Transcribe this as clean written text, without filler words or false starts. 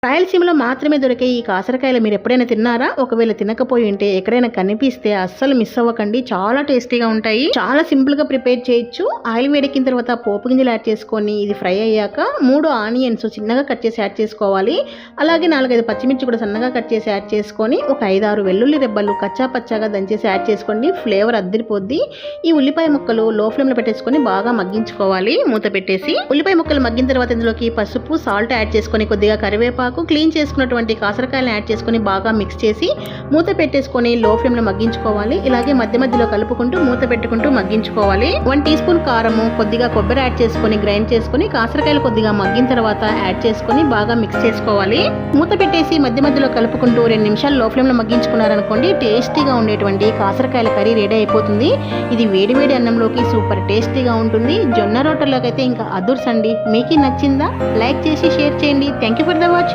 రాయలసీమలో మాత్రమే దొరికే ఈ కాసరకాయలు మీరు ఎప్పుడైనా తిన్నారా? ఒకవేళ తినకపోయి ఉంటే ఎక్కడైనా కనిపిస్తే అస్సలు మిస్ అవ్వకండి. చాలా టేస్టీగా ఉంటాయి. చాలా సింపుల్ గా ప్రిపేర్ చేయొచ్చు. ఆయిల్ వేడెక్కిన తర్వాత పోపు గింజలు యాడ్ చేసుకొని ఇది ఫ్రై అయ్యాక 3 ఆనియన్స్ చిన్నగా కట్ చేసి యాడ్ చేసుకోవాలి. అలాగే 4-5 పచ్చిమిర్చి కూడా సన్నగా కట్ చేసి యాడ్ చేసుకొని ఒక 5-6 వెల్లుల్లి రెబ్బలు కచ్చా పచ్చాగా దంచేసి యాడ్ చేసుకోండి. ఫ్లేవర్ అద్దరిపోద్ది. ఈ ఉల్లిపాయ ముక్కలు లో ఫ్లేమ్ లో పెట్టేసుకొని బాగా మగ్గించుకోవాలి. మూత పెట్టేసి ఉల్లిపాయ ముక్కలు మగ్గిన తర్వాత ఇందులోకి పసుపు, సాల్ట్ యాడ్ చేసుకొని కొద్దిగా కరివేపాకు, క్లీన్ చేసుకున్నటువంటి కాసరకాయలను యాడ్ చేసుకొని బాగా మిక్స్ చేసి మూత పెట్టేసుకొని లో ఫ్లేమ్ లో మగ్గించుకోవాలి. ఇలాగే మధ్య మధ్యలో కలుపుకుంటూ మూత పెట్టుకుంటూ మగ్గించుకోవాలి. 1 టీ స్పూన్ కారము, కొద్దిగా కొబ్బరి యాడ్ చేసుకొని గ్రైండ్ చేసుకొని కాసరకాయలు కొద్దిగా మగ్గిన తర్వాత యాడ్ చేసుకొని బాగా మిక్స్ చేసుకోవాలి. మూత పెట్టేసి మధ్య మధ్యలో కలుపుకుంటూ 2 నిమిషాలు లో ఫ్లేమ్ లో మగ్గించుకున్నారనుకోండి టేస్టీగా ఉండేటువంటి కాసరకాయల కర్రీ రెడీ అయిపోతుంది. ఇది వేడి వేడి అన్నంలోకి సూపర్ టేస్టీగా ఉంటుంది. జొన్న రొట్టెలోకి అయితే ఇంకా అదుర్స్ అండి. మీకు నచ్చిందా? లైక్ చేసి షేర్ చేయండి. Thank you for the watching.